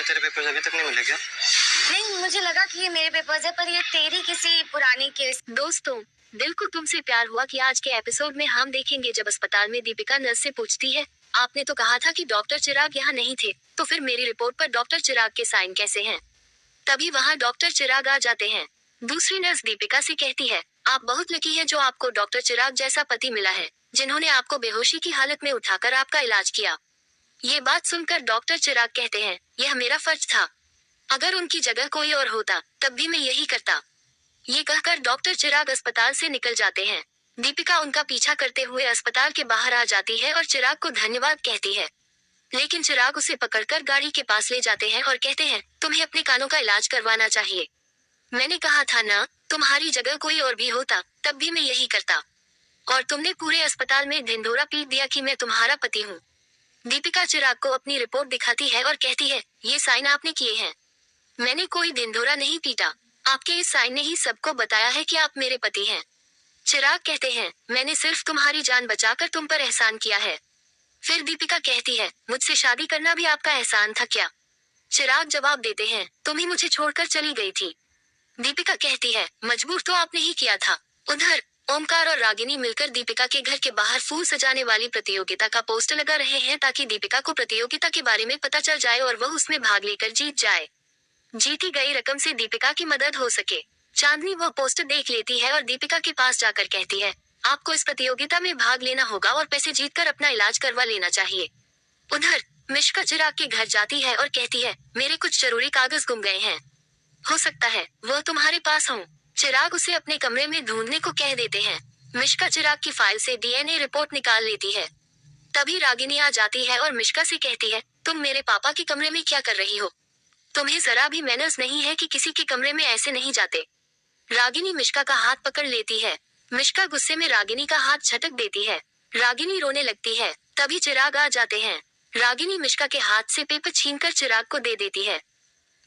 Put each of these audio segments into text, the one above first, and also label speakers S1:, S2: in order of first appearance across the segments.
S1: मुझे तेरे पेपर्स अभी तक नहीं मिले क्या?
S2: नहीं, मुझे लगा कि ये मेरे पेपर्स है, पर ये तेरी किसी पुरानी केस।
S3: दोस्तों, दिल को तुमसे प्यार हुआ कि आज के एपिसोड में हम देखेंगे जब अस्पताल में दीपिका नर्स से पूछती है, आपने तो कहा था कि डॉक्टर चिराग यहाँ नहीं थे, तो फिर मेरी रिपोर्ट पर डॉक्टर चिराग के साइन कैसे हैं? तभी वहाँ डॉक्टर चिराग आ जाते हैं। दूसरी नर्स दीपिका से कहती है, आप बहुत लकी हैं जो आपको डॉक्टर चिराग जैसा पति मिला है, जिन्होंने आपको बेहोशी की हालत में उठाकर आपका इलाज किया। ये बात सुनकर डॉक्टर चिराग कहते हैं, यह मेरा फर्ज था। अगर उनकी जगह कोई और होता, तब भी मैं यही करता। ये कहकर डॉक्टर चिराग अस्पताल से निकल जाते हैं। दीपिका उनका पीछा करते हुए अस्पताल के बाहर आ जाती है और चिराग को धन्यवाद कहती है। लेकिन चिराग उसे पकड़कर गाड़ी के पास ले जाते हैं और कहते हैं, तुम्हें अपने कानों का इलाज करवाना चाहिए। मैंने कहा था ना, तुम्हारी जगह कोई और भी होता, तब भी मैं यही करता। और तुमने पूरे अस्पताल में ढिंढोरा पीट दिया कि मैं तुम्हारा पति हूँ। दीपिका चिराग को अपनी रिपोर्ट दिखाती है और कहती है, ये साइन आपने किए हैं। मैंने कोई ढिंढोरा नहीं पीटा, आपके इस साइन ने ही सबको बताया है कि आप मेरे पति हैं। चिराग कहते हैं, मैंने सिर्फ तुम्हारी जान बचाकर तुम पर एहसान किया है। फिर दीपिका कहती है, मुझसे शादी करना भी आपका एहसान था क्या? चिराग जवाब देते हैं, तुम ही मुझे छोड़कर चली गई थी। दीपिका कहती है, मजबूर तो आपने ही किया था। उधर ओमकार और रागिनी मिलकर दीपिका के घर के बाहर फूल सजाने वाली प्रतियोगिता का पोस्टर लगा रहे हैं ताकि दीपिका को प्रतियोगिता के बारे में पता चल जाए और वह उसमें भाग लेकर जीत जाए। जीती गई रकम से दीपिका की मदद हो सके। चांदनी वह पोस्टर देख लेती है और दीपिका के पास जाकर कहती है, आपको इस प्रतियोगिता में भाग लेना होगा और पैसे जीतकर अपना इलाज करवा लेना चाहिए। उधर मिश्का चिराग के घर जाती है और कहती है, मेरे कुछ जरूरी कागज गुम गए हैं, हो सकता है वह तुम्हारे पास हो। चिराग उसे अपने कमरे में ढूंढने को कह देते हैं। मिश्का चिराग की फाइल से डीएनए रिपोर्ट निकाल लेती है। तभी रागिनी आ जाती है और मिश्का से कहती है, तुम मेरे पापा के कमरे में क्या कर रही हो? तुम्हें जरा भी मैनर्स नहीं है कि किसी के कमरे में ऐसे नहीं जाते। रागिनी मिश्का का हाथ पकड़ लेती है। मिश्का गुस्से में रागिनी का हाथ झटक देती है। रागिनी रोने लगती है। तभी चिराग आ जाते हैं। रागिनी मिश्का के हाथ से पेपर छीनकर चिराग को दे देती है।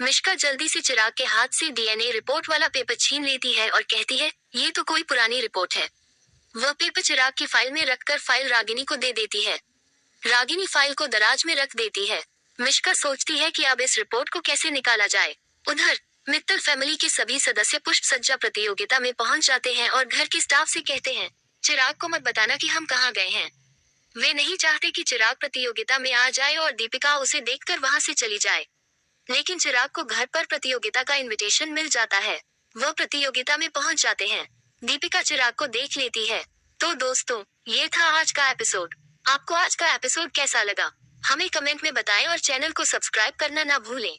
S3: मिश्का जल्दी से चिराग के हाथ से डीएनए रिपोर्ट वाला पेपर छीन लेती है और कहती है, ये तो कोई पुरानी रिपोर्ट है। वह पेपर चिराग की फाइल में रखकर फाइल रागिनी को दे देती है। रागिनी फाइल को दराज में रख देती है। मिश्का सोचती है कि अब इस रिपोर्ट को कैसे निकाला जाए। उधर मित्तल फैमिली के सभी सदस्य पुष्प सज्जा प्रतियोगिता में पहुंच जाते हैं और घर के स्टाफ से कहते हैं, चिराग को मत बताना कि हम कहाँ गए हैं। वे नहीं चाहते कि चिराग प्रतियोगिता में आ जाए और दीपिका उसे देखकर वहां से चली जाए। लेकिन चिराग को घर पर प्रतियोगिता का इनविटेशन मिल जाता है। वह प्रतियोगिता में पहुंच जाते हैं। दीपिका चिराग को देख लेती है। तो दोस्तों, ये था आज का एपिसोड। आपको आज का एपिसोड कैसा लगा? हमें कमेंट में बताएं और चैनल को सब्सक्राइब करना ना भूलें।